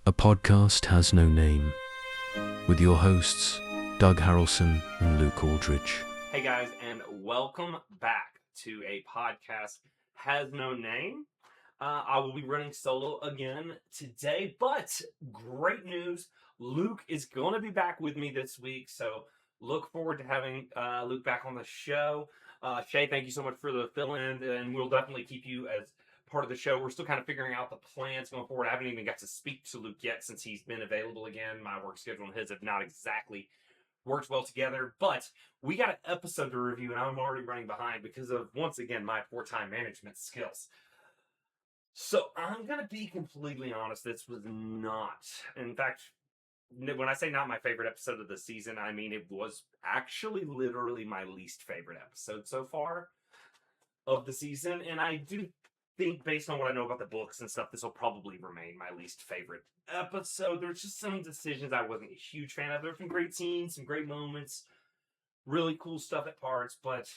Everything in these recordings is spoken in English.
A Podcast Has No Name, with your hosts, Doug Harrelson and Luke Aldridge. Hey guys, and welcome back to A Podcast Has No Name. I will be running solo again today, but great news. Luke is going to be back with me this week, so look forward to having Luke back on the show. Shay, thank you so much for the fill-in, and we'll definitely keep you as part of the show. We're still kind of figuring out the plans going forward. I haven't even got to speak to Luke yet since he's been available again. My work schedule and his have not exactly worked well together, but we got an episode to review, and I'm already running behind because of, once again, my poor time management skills. So I'm going to be completely honest, this was not, in fact, when I say not my favorite episode of the season, I mean it was actually literally my least favorite episode so far of the season, and I do think, based on what I know about the books and stuff, this will probably remain my least favorite episode. There's just some decisions I wasn't a huge fan of. There's some great scenes, some great moments, really cool stuff at parts, but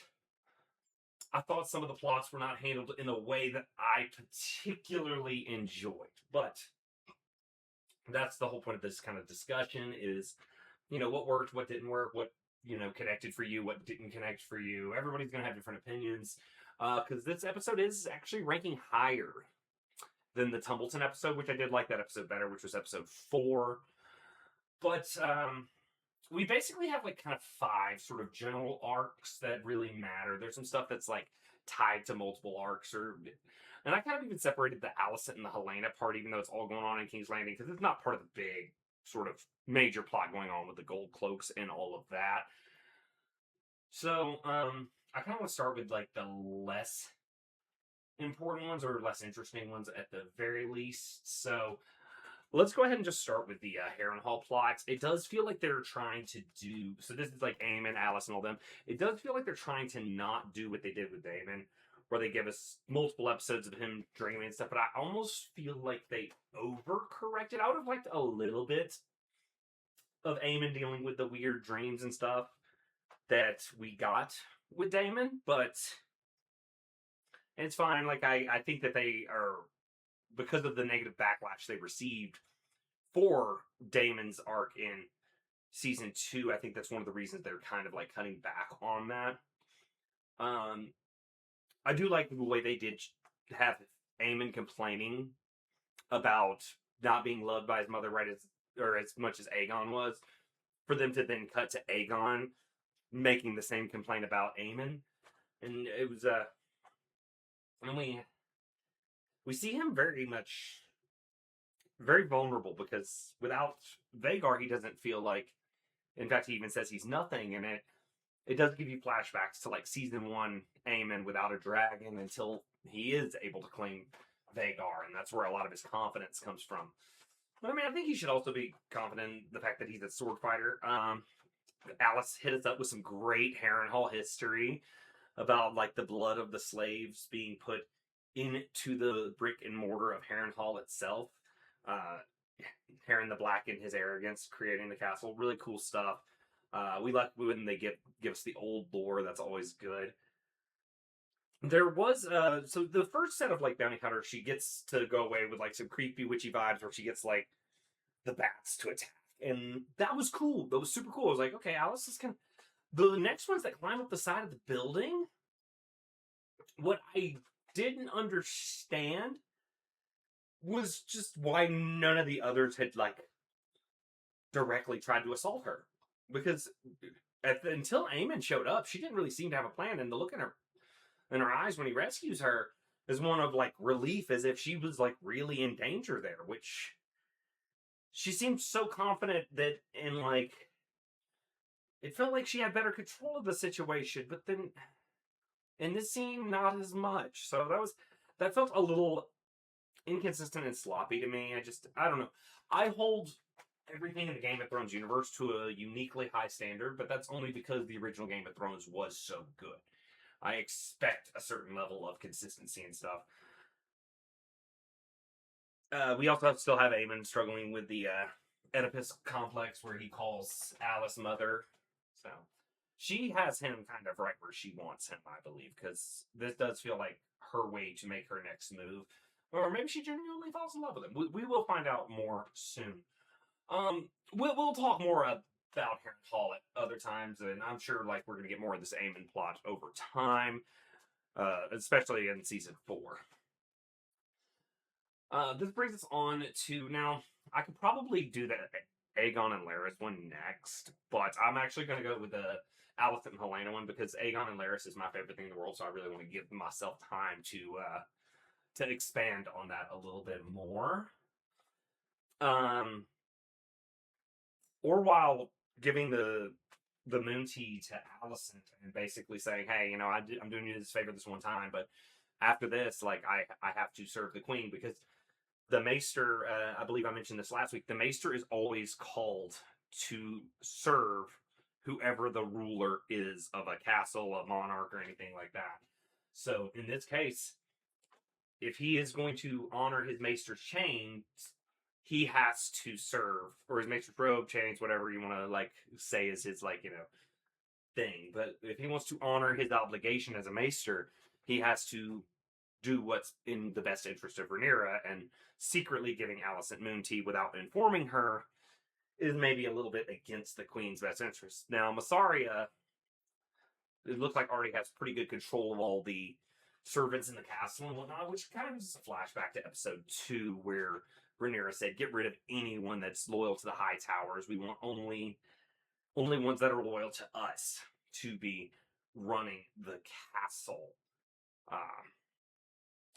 I thought some of the plots were not handled in a way that I particularly enjoyed. But that's the whole point of this kind of discussion is, what worked, what didn't work, what, connected for you, what didn't connect for you. Everybody's going to have different opinions. Because this episode is actually ranking higher than the Tumbleton episode, which I did like that episode better, which was episode 4. But we basically have kind of 5 sort of general arcs that really matter. There's some stuff that's tied to multiple arcs, and I kind of even separated the Alicent and the Helena part, even though it's all going on in King's Landing, because it's not part of the big sort of major plot going on with the gold cloaks and all of that. So, I kind of want to start with the less important ones or less interesting ones at the very least. So let's go ahead and just start with the Harrenhal plots. It does feel like they're trying to do, so this is Aemon, Alice, and all them. It does feel like they're trying to not do what they did with Daemon, where they give us multiple episodes of him dreaming and stuff, but I almost feel like they overcorrected. I would have liked a little bit of Aemon dealing with the weird dreams and stuff that we got with Daemon, but it's fine. I think that they are, because of the negative backlash they received for Daemon's arc in season 2, I think that's one of the reasons they're kind of cutting back on that. I do like the way they did have Aemon complaining about not being loved by his mother as much as Aegon was, for them to then cut to Aegon making the same complaint about Aemon. And it was and we see him very vulnerable, because without Vhagar he doesn't feel like, in fact he even says he's nothing, and it does give you flashbacks to season 1 Aemon without a dragon until he is able to claim Vhagar, and that's where a lot of his confidence comes from. But I think he should also be confident in the fact that he's a sword fighter. Alice hit us up with some great Harrenhal history about the blood of the slaves being put into the brick and mortar of Harrenhal itself. Harren the Black and his arrogance creating the castle. Really cool stuff. We like when they give us the old lore. That's always good. There was so the first set of bounty hunters, she gets to go away with some creepy witchy vibes, where she gets the bats to attack. And that was cool. That was super cool. I was like, okay, Alice is kind of... The next ones that climb up the side of the building, what I didn't understand was just why none of the others had directly tried to assault her. Because until Aemon showed up, she didn't really seem to have a plan. And the look in her eyes when he rescues her is one of relief, as if she was really in danger there, which... She seemed so confident that it felt like she had better control of the situation, but then in this scene, not as much. So that felt a little inconsistent and sloppy to me. I don't know. I hold everything in the Game of Thrones universe to a uniquely high standard, but that's only because the original Game of Thrones was so good. I expect a certain level of consistency and stuff. We also still have Aemon struggling with the Oedipus complex, where he calls Alice mother. So she has him kind of right where she wants him, I believe, because this does feel like her way to make her next move. or maybe she genuinely falls in love with him. We will find out more soon. We'll talk more about Harrenhal at other times, and I'm sure like we're gonna get more of this Aemon plot over time, especially in season 4. This brings us on to now. I could probably do that Aegon and Larys one next, but I'm actually going to go with the Alicent and Helena one because Aegon and Larys is my favorite thing in the world, so I really want to give myself time to expand on that a little bit more. Or while giving the moon tea to Alicent and basically saying, "Hey, I'm doing you this favor this one time, but after this, like I have to serve the queen because." The Maester, I believe I mentioned this last week, the Maester is always called to serve whoever the ruler is of a castle, a monarch, or anything like that. So in this case, if he is going to honor his Maester's chains, he has to serve, or his Maester's robe, chains, whatever you want to like say is his thing. But if he wants to honor his obligation as a Maester, he has to do what's in the best interest of Rhaenyra, and secretly giving Alicent moon tea without informing her is maybe a little bit against the queen's best interest. Now, Mysaria, it looks like already has pretty good control of all the servants in the castle and whatnot, which kind of is a flashback to episode 2, where Rhaenyra said, "Get rid of anyone that's loyal to the High Towers. We want only ones that are loyal to us to be running the castle."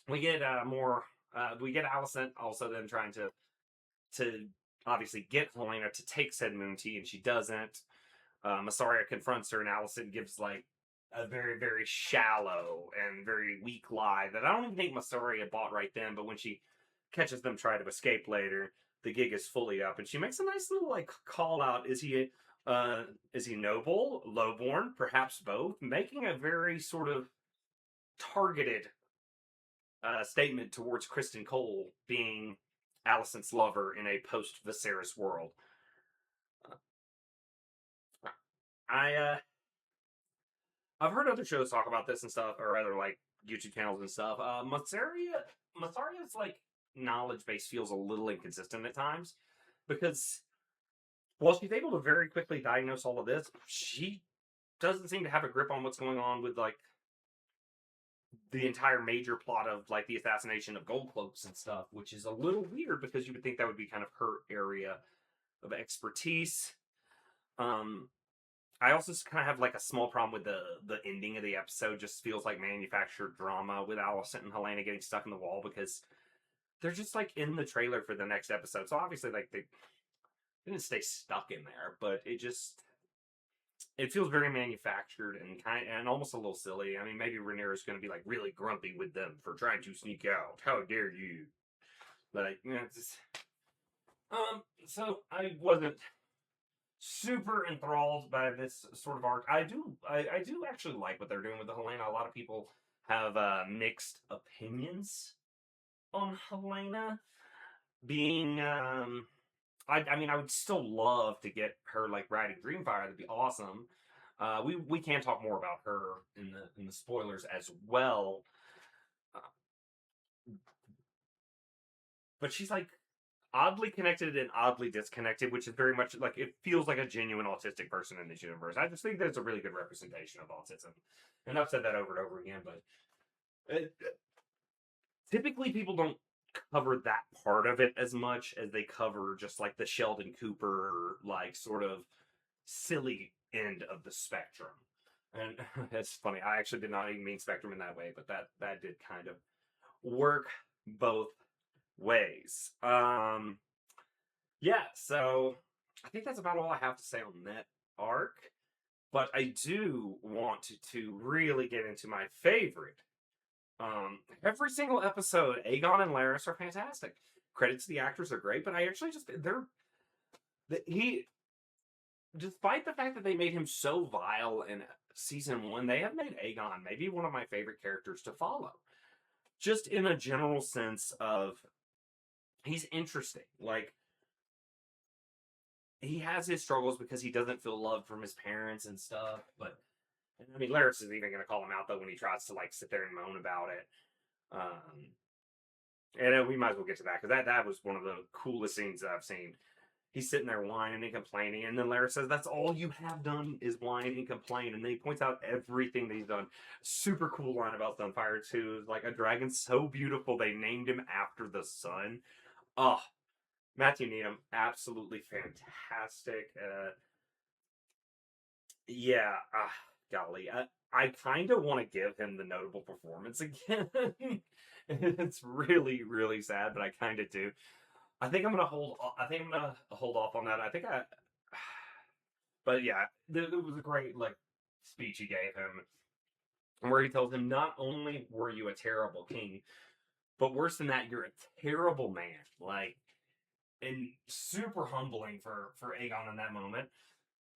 We get we get Alicent also then trying to obviously get Helena to take said moon tea, and she doesn't. Mysaria confronts her, and Alicent gives like a very, very shallow and very weak lie that I don't even think Mysaria bought right then, but when she catches them try to escape later, the gig is fully up, and she makes a nice little like call out. Is he noble, lowborn, perhaps both? Making a very sort of targeted statement towards Criston Cole being Alicent's lover in a post-Viserys world. I've heard other shows talk about this and stuff, or other like YouTube channels and stuff. Mysaria's like knowledge base feels a little inconsistent at times because while she's able to very quickly diagnose all of this, she doesn't seem to have a grip on what's going on with like the entire major plot of like the assassination of Goldcloaks and stuff, which is a little weird because you would think that would be kind of her area of expertise. I also kind of have like a small problem with the ending of the episode. Just feels like manufactured drama with Alicent and Helena getting stuck in the wall because they're just like in the trailer for the next episode. So obviously like they didn't stay stuck in there, but it feels very manufactured and almost a little silly. I mean, maybe Rhaenyra's going to be like really grumpy with them for trying to sneak out. How dare you? Like, so I wasn't super enthralled by this sort of arc. I do actually like what they're doing with the Helena. A lot of people have mixed opinions on Helena being. I mean, I would still love to get her like riding Dreamfire. That'd be awesome. We can talk more about her in the spoilers as well. But she's like oddly connected and oddly disconnected, which is very much like it feels like a genuine autistic person in this universe. I just think that it's a really good representation of autism, and I've said that over and over again. But typically, people don't cover that part of it as much as they cover just like the Sheldon Cooper, like sort of silly end of the spectrum. And it's funny, I actually did not even mean spectrum in that way, but that did kind of work both ways. Yeah, so I think that's about all I have to say on that arc. But I do want to really get into my favorite. Every single episode, Aegon and Larys are fantastic. Credits to the actors are great, but I actually just despite the fact that they made him so vile in season 1, they have made Aegon maybe one of my favorite characters to follow. Just in a general sense of he's interesting. Like he has his struggles because he doesn't feel loved from his parents and stuff, but I mean, Larys is even going to call him out though when he tries to like sit there and moan about it. And we might as well get to that, because that was one of the coolest scenes that I've seen. He's sitting there whining and complaining, and then Larry says, "That's all you have done is whine and complain." And then he points out everything that he's done. Super cool line about Sunfire too. Like, a dragon so beautiful they named him after the sun. Oh, Matthew Needham, absolutely fantastic. Yeah, golly, I kind of want to give him the notable performance again. It's really, really sad, but I kind of do. I think I'm gonna hold. I think I'm gonna hold off on that. But yeah, it was a great like speech he gave him, where he tells him, not only were you a terrible king, but worse than that, you're a terrible man. Like, and super humbling for Aegon in that moment.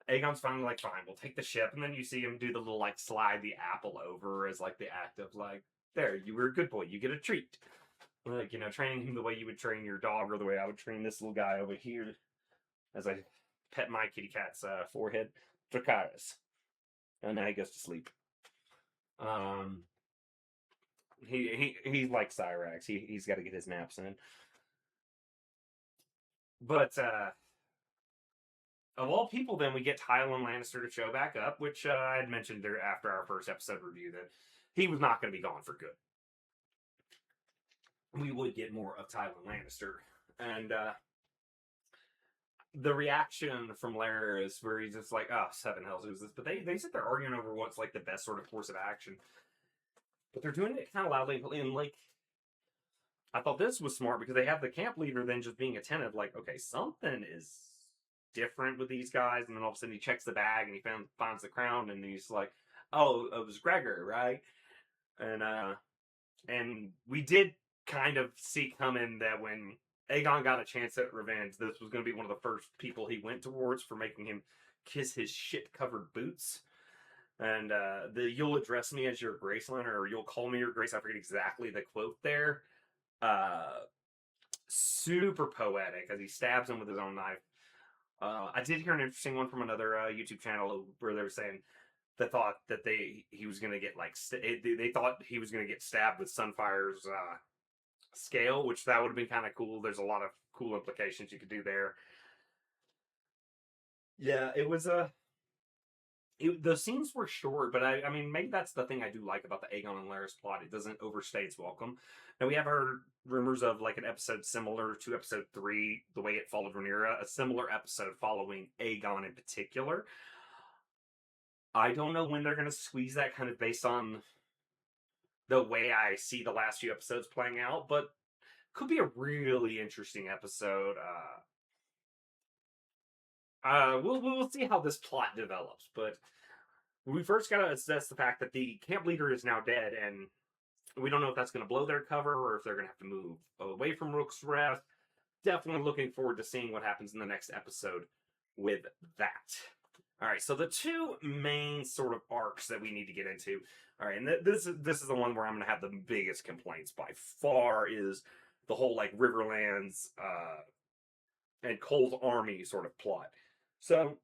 Aegon's finally like, fine, we'll take the ship, and then you see him do the little like slide the apple over as like the act of like, there, you were a good boy, you get a treat. Like, training him the way you would train your dog, or the way I would train this little guy over here as I pet my kitty cat's forehead, Dracarys. And now he goes to sleep. He's like Cyrax. He's got to get his naps in. But of all people, then we get Tywin Lannister to show back up, which I had mentioned there after our first episode review that he was not going to be gone for good. We would get more of Tywin Lannister, and the reaction from Larys, where he's just like, "Oh, seven hells, who's this?" But they sit there arguing over what's like the best sort of course of action. But they're doing it kind of loudly, and like, I thought this was smart, because they have the camp leader then just being attentive, like, okay, something is different with these guys, and then all of a sudden he checks the bag and he finds the crown, and he's like, "Oh, it was Gregor, right?" And we did kind of see coming that when Aegon got a chance at revenge, this was going to be one of the first people he went towards for making him kiss his shit-covered boots. And "you'll address me as your grace" line, or "you'll call me your grace," I forget exactly the quote there. Super poetic as he stabs him with his own knife. I did hear an interesting one from another YouTube channel where they were saying they thought that he was going to get like they thought he was going to get stabbed with Sunfire's scale, which that would have been kind of cool. There's a lot of cool implications you could do there. Yeah, it was the scenes were short, but I mean, maybe that's the thing I do like about the Aegon and Larys plot. It doesn't overstay its welcome. Now, we have heard rumors of like an episode similar to episode 3, the way it followed Rhaenyra, a similar episode following Aegon in particular. I don't know when they're going to squeeze that, kind of based on the way I see the last few episodes playing out, but could be a really interesting episode. We'll see how this plot develops, but we first got to assess the fact that the camp leader is now dead, and we don't know if that's going to blow their cover or if they're going to have to move away from Rook's Rest. Definitely looking forward to seeing what happens in the next episode with that. All right, so the two main sort of arcs that we need to get into. All right, and this is the one where I'm going to have the biggest complaints by far, is the whole like Riverlands and Cole's army sort of plot. So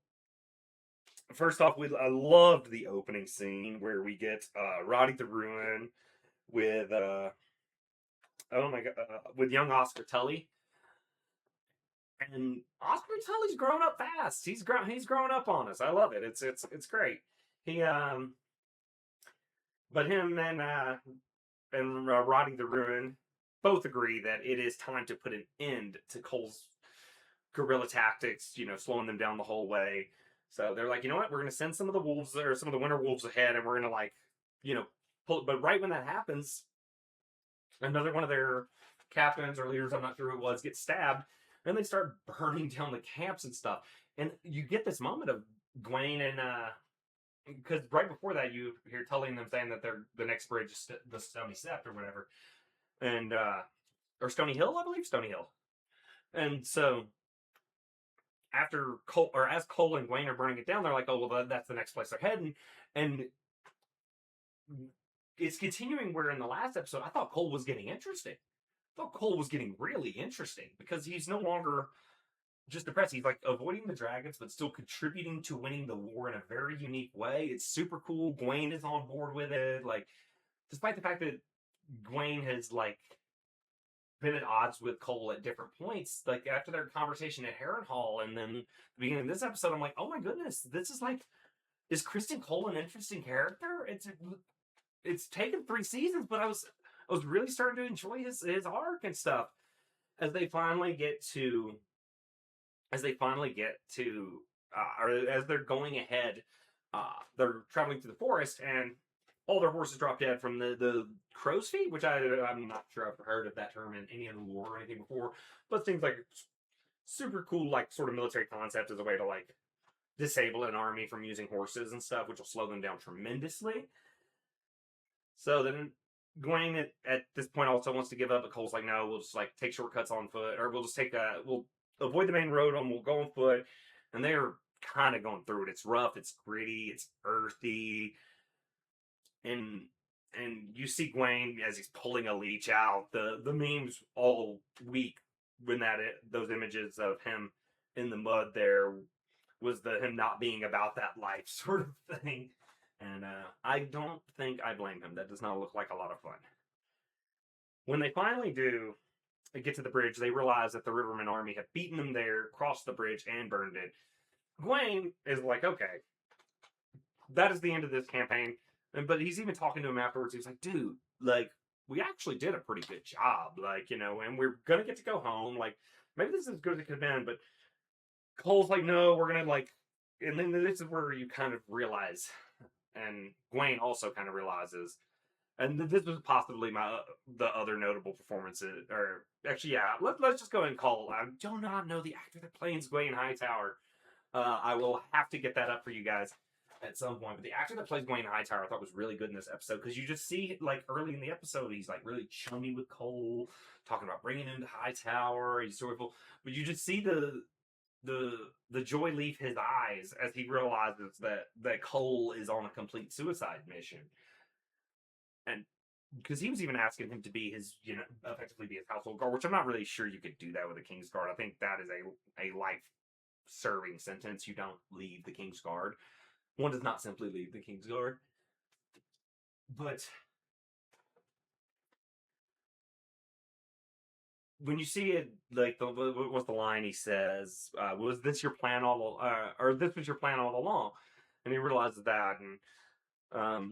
first off, I loved the opening scene where we get Roddy the Ruin with with young Oscar Tully. And Oscar Tully's grown up fast. He's growing up on us. I love it. It's great. He but him and Roddy the Ruin both agree that it is time to put an end to Cole's guerrilla tactics, slowing them down the whole way. So they're like, you know what? We're going to send some of the wolves, or some of the winter wolves ahead, and we're going to pull. But right when that happens, another one of their captains or leaders, I'm not sure who it was, gets stabbed, and they start burning down the camps and stuff. And you get this moment of Gwaine and because right before that you hear telling them saying that they're the next bridge is the Stony Sept or whatever, and or Stony Hill, I believe, Stony Hill. And so after Cole, or as Cole and Gwaine are burning it down, they're like, "Oh, well, that's the next place they're heading." And it's continuing where in the last episode I thought Cole was getting interesting. I thought Cole was getting really interesting, because he's no longer just depressed. He's like avoiding the dragons, but still contributing to winning the war in a very unique way. It's super cool. Gwaine is on board with it. Like, despite the fact that Gwaine has like been at odds with Cole at different points. Like after their conversation at Harrenhal, and then the beginning of this episode, I'm like, oh my goodness, this is like, is Kristen Cole an interesting character? It's taken 3 seasons, but I was really starting to enjoy his arc and stuff as they finally get to or as they're going ahead. They're traveling through the forest, and all their horses drop dead from the crow's feet, which I'm not sure I've heard of that term in any other war or anything before, but it seems like it's super cool, like sort of military concept as a way to like disable an army from using horses and stuff, which will slow them down tremendously. So then Gwaine at this point also wants to give up, but Cole's like, no, we'll just like take shortcuts on foot, or we'll just we'll avoid the main road and we'll go on foot. And they're kind of going through it. It's rough, it's gritty, it's earthy. And you see Gwaine as he's pulling a leech out. The memes all week when those images of him in the mud there was him not being about that life sort of thing. And I don't think I blame him. That does not look like a lot of fun. When they finally do get to the bridge, they realize that the Riverman army have beaten them there, crossed the bridge, and burned it. Gwaine is like, okay, that is the end of this campaign. But he's even talking to him afterwards. He's like, dude, like, we actually did a pretty good job. Like, and we're going to get to go home. Like, maybe this is as good as it could have been. But Cole's like, no, we're going to, like, and then this is where you kind of realize, and Gwaine also kind of realizes, and this was possibly the other notable performances, or actually, yeah, let's just go ahead and call. I do not know the actor that plays Gwaine Hightower. I will have to get that up for you guys at some point. But the actor that plays Gwaine Hightower I thought was really good in this episode, because you just see, like, early in the episode, he's like really chummy with Cole, talking about bringing him to Hightower. He's joyful, but you just see the joy leave his eyes as he realizes that Cole is on a complete suicide mission. And because he was even asking him to be his, effectively be his household guard, which I'm not really sure you could do that with a King's Guard. I think that is a life-serving sentence. You don't leave the King's Guard. One does not simply leave the King's Guard. But when you see it, like, what's the line he says? Was this your plan or this was your plan all along? And he realizes that, and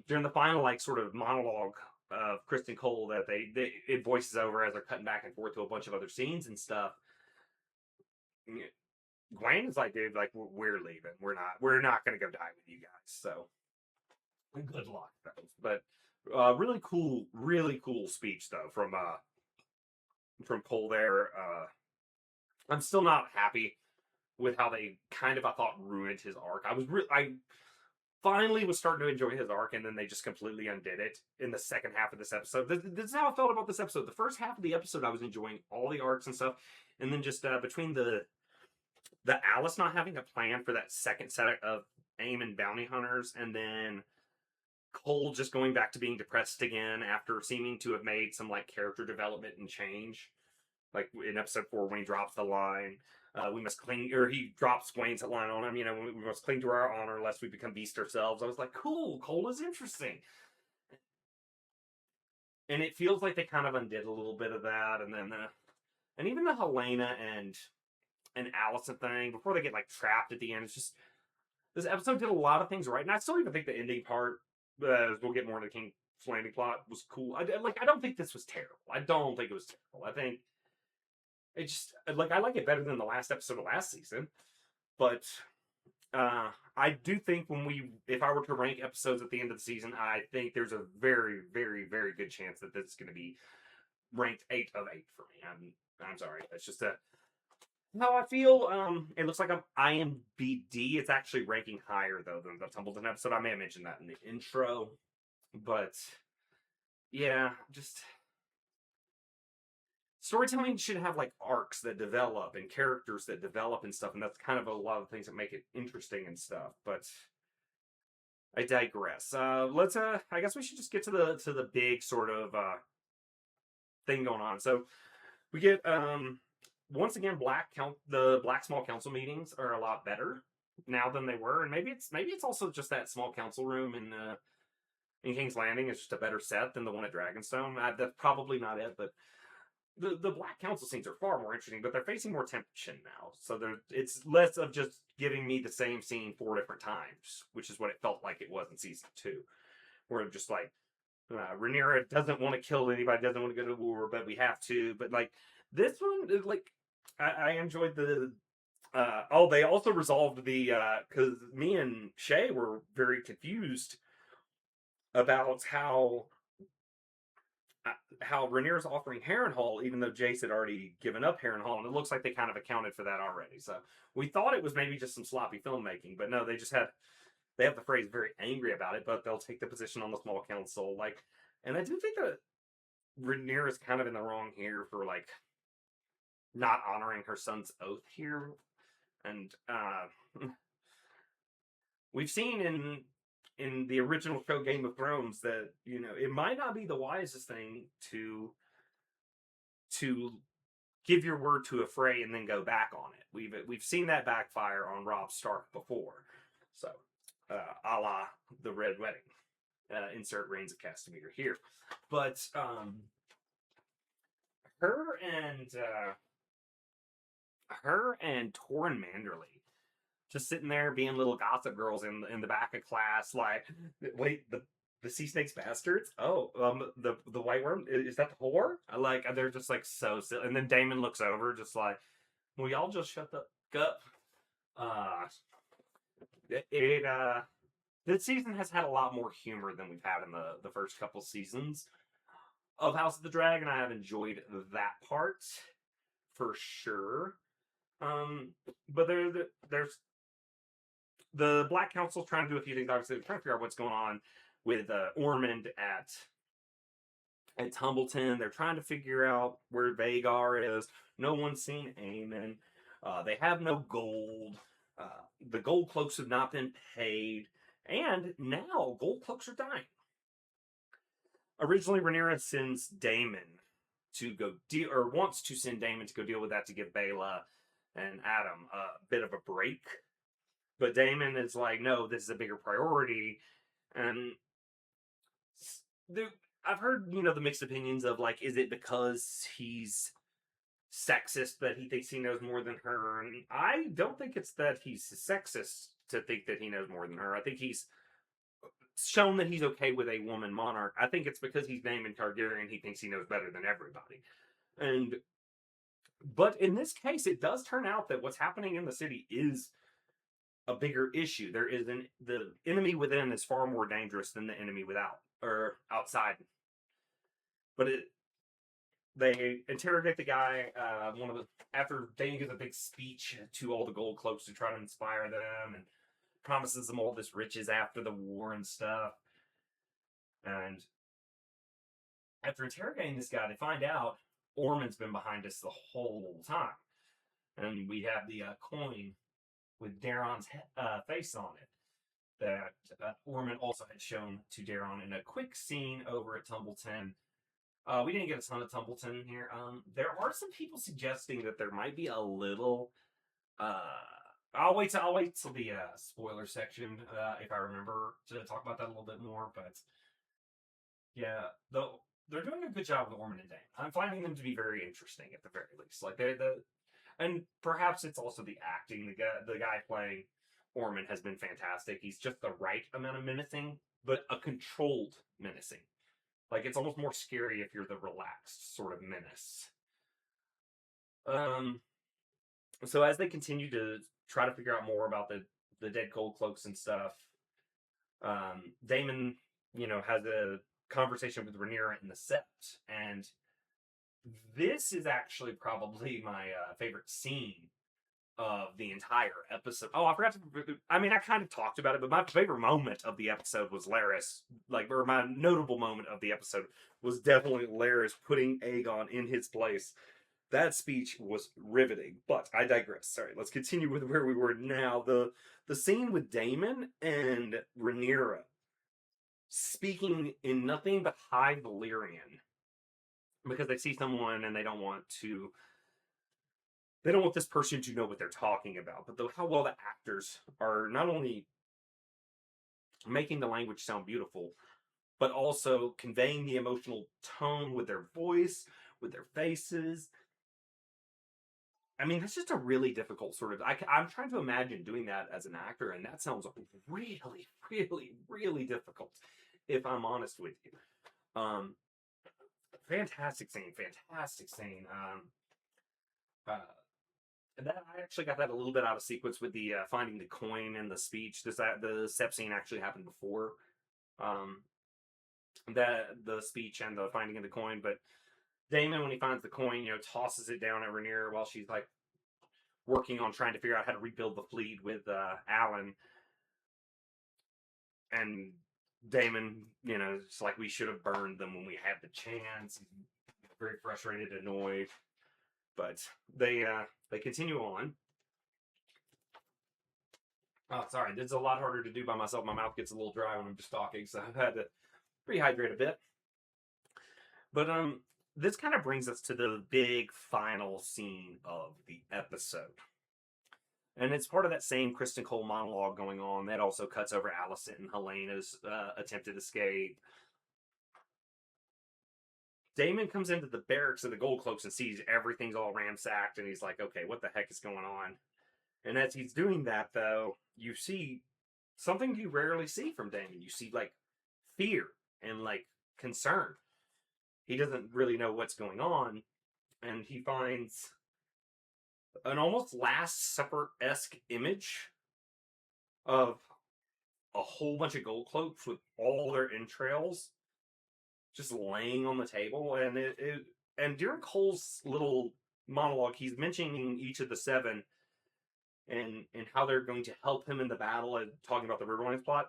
during the final, like, sort of monologue of Kristen Cole that it voices over as they're cutting back and forth to a bunch of other scenes and stuff. Gwaine is like, dude, like, we're leaving. We're not going to go die with you guys. So good luck, though. But really cool speech though from Cole there. I'm still not happy with how they kind of, I thought, ruined his arc. I finally was starting to enjoy his arc, and then they just completely undid it in the second half of this episode. This is how I felt about this episode. The first half of the episode, I was enjoying all the arcs and stuff, and then just between the Alice not having a plan for that second set of AIM and bounty hunters, and then Cole just going back to being depressed again after seeming to have made some, like, character development and change. Like in episode 4, when he drops the line, we must cling, or he drops Gwaine's line on him, we must cling to our honor lest we become beast ourselves. I was like, cool, Cole is interesting. And it feels like they kind of undid a little bit of that, and then and even the Helena and Allison thing, before they get, like, trapped at the end, it's just, this episode did a lot of things right, and I still even think the ending part, we'll get more into the King's Landing plot, was cool. I don't think this was terrible. I don't think it was terrible. I think it just, like, I like it better than the last episode of last season, but I do think if I were to rank episodes at the end of the season, I think there's a very, very, very good chance that this is going to be ranked 8 of 8 for me. I'm sorry. That's just how I feel. It looks like I'm IMBD. It's actually ranking higher, though, than the Tumbleton episode. I may have mentioned that in the intro. But, yeah, just, storytelling should have, like, arcs that develop and characters that develop and stuff. And that's kind of a lot of things that make it interesting and stuff. But I digress. Let's, I guess we should just get to the big sort of thing going on. So we get, once again, the Black Small Council meetings are a lot better now than they were, and maybe it's also just that small council room in King's Landing is just a better set than the one at Dragonstone. That's probably not it, but the Black Council scenes are far more interesting, but they're facing more tension now. So it's less of just giving me the same scene 4 different times, which is what it felt like it was in season 2, where it just like Rhaenyra doesn't want to kill anybody, doesn't want to go to war, but we have to. But like this one, like I enjoyed the. They also resolved the because me and Shay were very confused about how Rhaenyra's offering Harrenhal, even though Jace had already given up Harrenhal, and it looks like they kind of accounted for that already. So we thought it was maybe just some sloppy filmmaking, but no, they have the phrase very angry about it, but they'll take the position on the small council. Like, and I do think that Rhaenyra's kind of in the wrong here for like not honoring her son's oath here, and we've seen in the original show Game of Thrones that it might not be the wisest thing to give your word to a fray and then go back on it. We've seen that backfire on Robb Stark before, so a la the Red Wedding. Insert Reigns of Castamere here, but her and Torrin Manderly just sitting there being little gossip girls in the back of class, like, wait, the sea snake's bastards? Oh, the white worm, is that the whore? They're just like so silly. And then Daemon looks over, just like, will y'all just shut the up? This season has had a lot more humor than we've had in the first couple seasons of House of the Dragon. I have enjoyed that part for sure. But there's the Black Council trying to do a few things. Obviously, they're trying to figure out what's going on with Ormond at Tumbleton. They're trying to figure out where Vhagar is. No one's seen Aemon. They have no gold. The gold cloaks have not been paid. And now gold cloaks are dying. Originally, Rhaenyra sends Daemon to go deal, or wants to send Daemon to go deal with that to give Baela and Adam a bit of a break. But Daemon is like, no, this is a bigger priority. And I've heard, the mixed opinions of like, is it because he's sexist that he thinks he knows more than her? And I don't think it's that he's sexist to think that he knows more than her. I think he's shown that he's okay with a woman monarch. I think it's because he's Daemon Targaryen, he thinks he knows better than everybody. But in this case, it does turn out that what's happening in the city is a bigger issue. The enemy within is far more dangerous than the enemy without or outside. But they interrogate the guy. After Daemon gives a big speech to all the gold cloaks to try to inspire them and promises them all this riches after the war and stuff. And after interrogating this guy, they find out Ormond's been behind us the whole time. And we have the coin with Daeron's face on it that Ormond also had shown to Daeron in a quick scene over at Tumbleton. We didn't get a ton of Tumbleton here. There are some people suggesting that there might be a little. I'll wait till the spoiler section if I remember to talk about that a little bit more. But yeah, though they're doing a good job with Ormond and Daemon. I'm finding them to be very interesting at the very least. Like and perhaps it's also the acting. The guy playing Ormond has been fantastic. He's just the right amount of menacing, but a controlled menacing. Like, it's almost more scary if you're the relaxed sort of menace. So as they continue to try to figure out more about the dead gold cloaks and stuff, Daemon, has a conversation with Rhaenyra in the Sept, and this is actually probably my favorite scene of the entire episode. Oh, I forgot to. I kind of talked about it, but my favorite moment of the episode was Larys. Or my notable moment of the episode was definitely Larys putting Aegon in his place. That speech was riveting, but I digress. Sorry, let's continue with where we were now. The scene with Daemon and Rhaenyra speaking in nothing but High Valyrian because they see someone and they don't want this person to know what they're talking about. But how well the actors are not only making the language sound beautiful, but also conveying the emotional tone with their voice, with their faces. I mean, that's just a really difficult sort of. I'm trying to imagine doing that as an actor, and that sounds really, really, really difficult. If I'm honest with you, fantastic scene, fantastic scene. Uh, and that I actually got that a little bit out of sequence with the finding the coin and the speech. The step scene actually happened before um, the speech and the finding of the coin, but Damon, when he finds the coin, tosses it down at Rhaenyra while she's like working on trying to figure out how to rebuild the fleet with Alan. And Damon, it's like we should have burned them when we had the chance. Very frustrated, annoyed, but they continue on. Oh, sorry, this is a lot harder to do by myself. My mouth gets a little dry when I'm just talking, so I've had to rehydrate a bit. But this kind of brings us to the big final scene of the episode. And it's part of that same Kristen Cole monologue going on. That also cuts over Alicent and Helena's attempted escape. Damon comes into the barracks of the Gold Cloaks and sees everything's all ransacked. And he's like, okay, what the heck is going on? And as he's doing that, though, you see something you rarely see from Damon. You see, like, fear and, like, concern. He doesn't really know what's going on. And he finds an almost Last Supper-esque image of a whole bunch of Gold Cloaks with all their entrails just laying on the table. And during Cole's little monologue, he's mentioning each of the seven and how they're going to help him in the battle and talking about the Riverlands plot.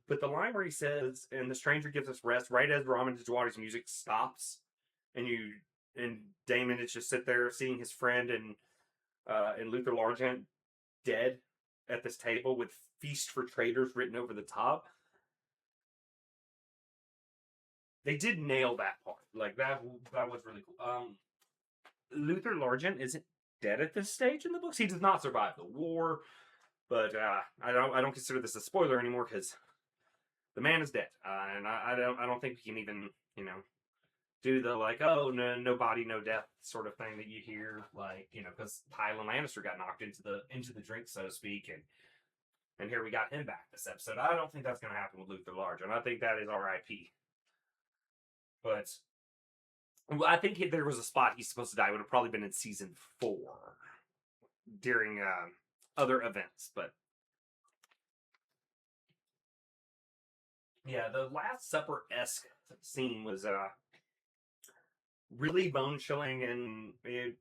But the line where he says, and the stranger gives us rest, right as Ramin Djawadi's music stops, and Damon is just sit there seeing his friend and Luther Largent dead at this table with "Feast for Traitors" written over the top. They did nail that part. Like that was really cool. Luther Largent isn't dead at this stage in the books. He does not survive the war, but I don't consider this a spoiler anymore because the man is dead, and I don't think we can even do the like, oh, no body, no death sort of thing that you hear, like, because Tywin Lannister got knocked into the drink, so to speak, and here we got him back this episode. I don't think that's going to happen with Luther Largent. I think that is R.I.P. But I think there was a spot he's supposed to die. It would have probably been in season 4 during other events, but yeah, the Last Supper-esque scene was really bone-chilling, and it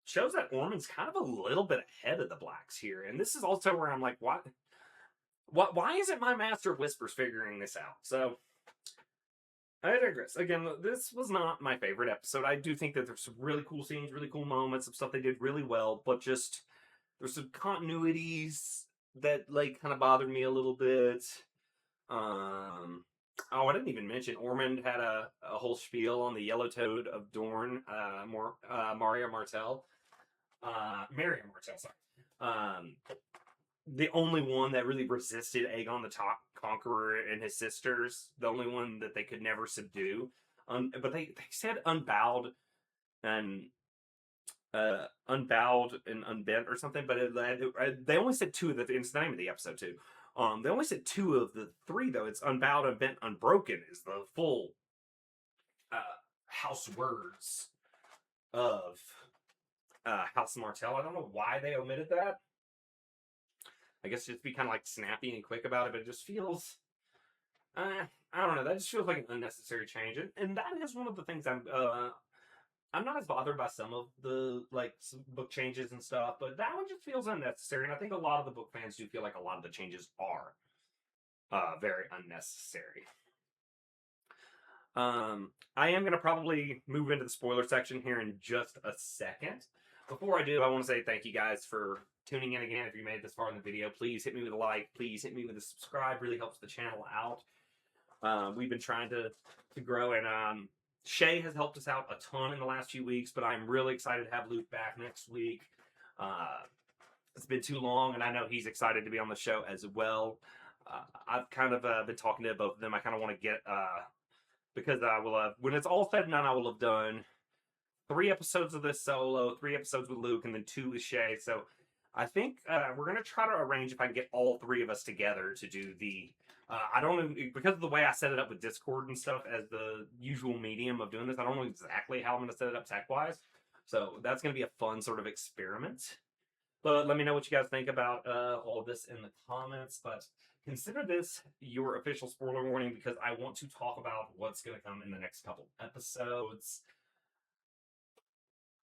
shows that Ormond's kind of a little bit ahead of the Blacks here. And this is also where I'm like, why isn't my Master of Whispers figuring this out? So, I digress. Again, this was not my favorite episode. I do think that there's some really cool scenes, really cool moments, some stuff they did really well, but just there's some continuities that like kind of bothered me a little bit. Oh, I didn't even mention Ormond had a whole spiel on the Yellow Toad of Dorne, Maria Martell. Marion Martell, sorry. The only one that really resisted Aegon the Conqueror and his sisters. The only one that they could never subdue. But they said unbowed and unbent or something. But they only said 2 of the. It's the name of the episode too. They only said 2 of the 3 though. It's unbowed, unbent, unbroken is the full house words of House Martell. I don't know why they omitted that. I guess just be kind of like snappy and quick about it, but it just feels, I don't know, that just feels like an unnecessary change. And that is one of the things I'm not as bothered by some of the like book changes and stuff, but that one just feels unnecessary. And I think a lot of the book fans do feel like a lot of the changes are very unnecessary. I am going to probably move into the spoiler section here in just a second. Before I do, I want to say thank you guys for tuning in again. If you made it this far in the video, please hit me with a like. Please hit me with a subscribe. Really helps the channel out. We've been trying to grow, and Shay has helped us out a ton in the last few weeks, but I'm really excited to have Luke back next week. It's been too long, and I know he's excited to be on the show as well. I've kind of been talking to both of them. I kind of want to get because I will have, when it's all said and done, I will have done 3 episodes of this solo, 3 episodes with Luke, and then 2 with Shay. So I think we're going to try to arrange if I can get all 3 of us together to do the. I don't know, because of the way I set it up with Discord and stuff as the usual medium of doing this, I don't know exactly how I'm going to set it up tech-wise. So that's going to be a fun sort of experiment. But let me know what you guys think about all of this in the comments. But consider this your official spoiler warning, because I want to talk about what's going to come in the next couple episodes.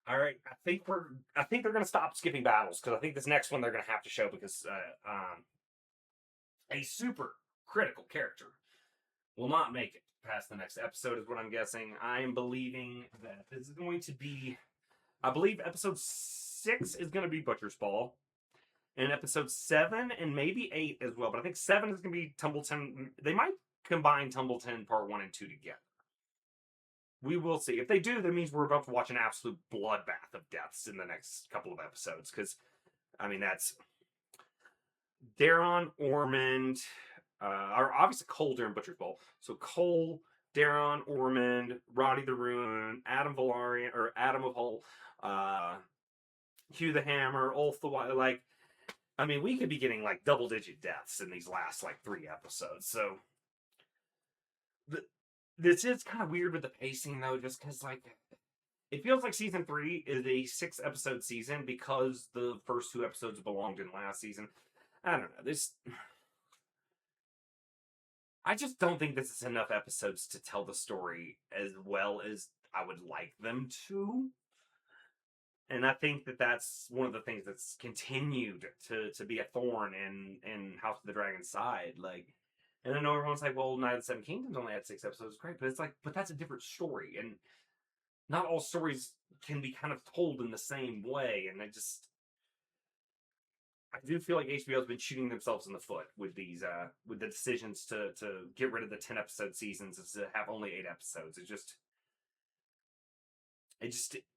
All right, I think they're going to stop skipping battles, because I think this next one they're going to have to show, because a super critical character will not make it past the next episode, is what I'm guessing. I am believing that this is going to be, I believe episode 6 is going to be Butcher's Ball, and episode 7 and maybe 8 as well. But I think 7 is going to be Tumbleton. They might combine Tumbleton Part 1 and 2 together. We will see. If they do, that means we're about to watch an absolute bloodbath of deaths in the next couple of episodes. Because, I mean, that's Daron, Ormond, or obviously Cole during Butcher's Ball. So Cole, Daron, Ormond, Roddy the Ruin, Adam Valarian, or Adam of Hull, Hugh the Hammer, Ulf the Wild. Like, I mean, we could be getting like double-digit deaths in these last like 3 episodes. So this is kind of weird with the pacing, though, just because, like, it feels like season 3 is a 6-episode season because the first 2 episodes belonged in last season. I don't know. I just don't think this is enough episodes to tell the story as well as I would like them to. And I think that that's one of the things that's continued to be a thorn in House of the Dragon's side. Like, and I know everyone's like, well, Night of the Seven Kingdoms only had 6 episodes. Great. But it's like, but that's a different story. And not all stories can be kind of told in the same way. And I do feel like HBO's been shooting themselves in the foot with these, with the decisions to get rid of the 10-episode seasons and to have only 8 episodes.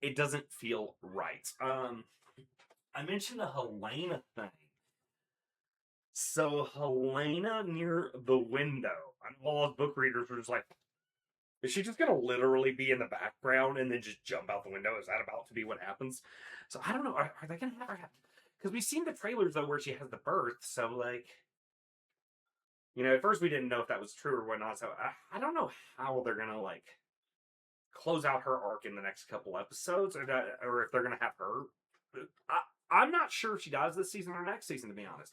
It doesn't feel right. I mentioned a Helena thing. So Helena near the window. I know all those book readers were just like, is she just gonna literally be in the background and then just jump out the window? Is that about to be what happens? So I don't know. Are they gonna have her? Because we've seen the trailers though where she has the birth. So like, you know, at first we didn't know if that was true or whatnot. So I don't know how they're gonna like close out her arc in the next couple episodes, or if they're gonna have her. I'm not sure if she dies this season or next season, to be honest.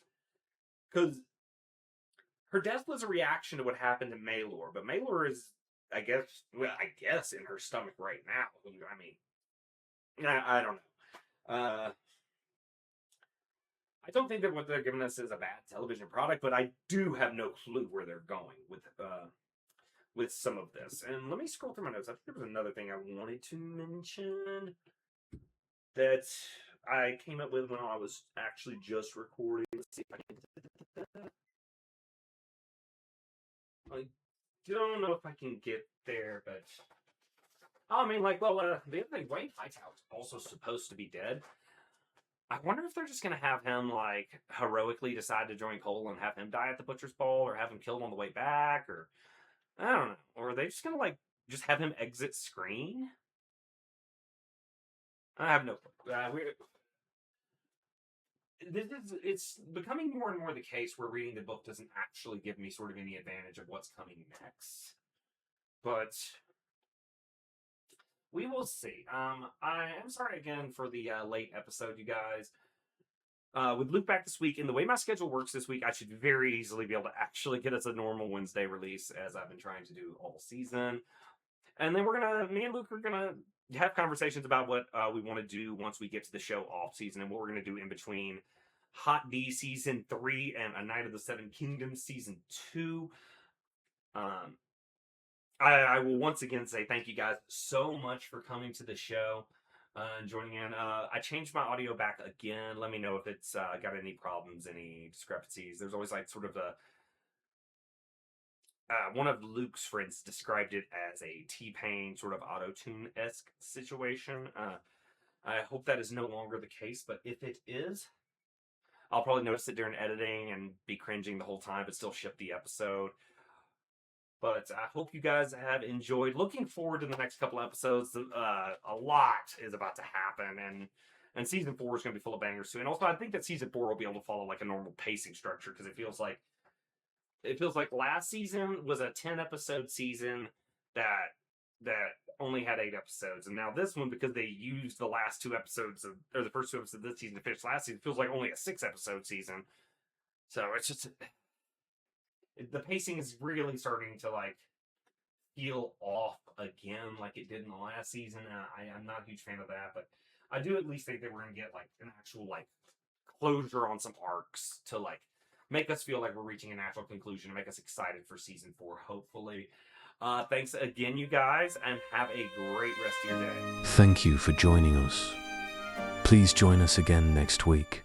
Because her death was a reaction to what happened to Maelor, but Maelor is, I guess in her stomach right now. I mean, I don't know. I don't think that what they're giving us is a bad television product, but I do have no clue where they're going with some of this. And let me scroll through my notes. I think there was another thing I wanted to mention that I came up with when I was actually just recording. Let's see if I can get that. I don't know if I can get there, but I mean, like, well, the other thing, Wayne Hightower's also supposed to be dead. I wonder if they're just gonna have him like heroically decide to join Cole and have him die at the Butcher's Ball, or have him killed on the way back, or I don't know, or are they just gonna like just have him exit screen? I have no clue. It's becoming more and more the case where reading the book doesn't actually give me sort of any advantage of what's coming next. But we will see. I am sorry again for the late episode, you guys. With Luke back this week, and the way my schedule works this week, I should very easily be able to actually get us a normal Wednesday release, as I've been trying to do all season. And then me and Luke are gonna have conversations about what we want to do once we get to the show off season, and what we're gonna do in between Hot D season 3 and A Night of the Seven Kingdoms season 2. I will once again say thank you guys so much for coming to the show and joining in. I changed my audio back again. Let me know if it's got any problems, any discrepancies. There's always like sort of one of Luke's friends described it as a T-Pain sort of auto-tune-esque situation. I hope that is no longer the case, but if it is, I'll probably notice it during editing and be cringing the whole time, but still ship the episode. But I hope you guys have enjoyed. Looking forward to the next couple episodes. A lot is about to happen, and season 4 is going to be full of bangers too. And also, I think that season 4 will be able to follow like a normal pacing structure because it feels like last season was a 10-episode season that only had 8 episodes, and now this one, because they used the last 2 episodes or the first 2 episodes of this season to finish last season, feels like only a 6-episode season. So it's just the pacing is really starting to like feel off again, like it did in the last season. I'm not a huge fan of that, but I do at least think that we're gonna get like an actual like closure on some arcs to like make us feel like we're reaching a natural conclusion, make us excited for season 4, hopefully. Thanks again, you guys, and have a great rest of your day. Thank you for joining us. Please join us again next week.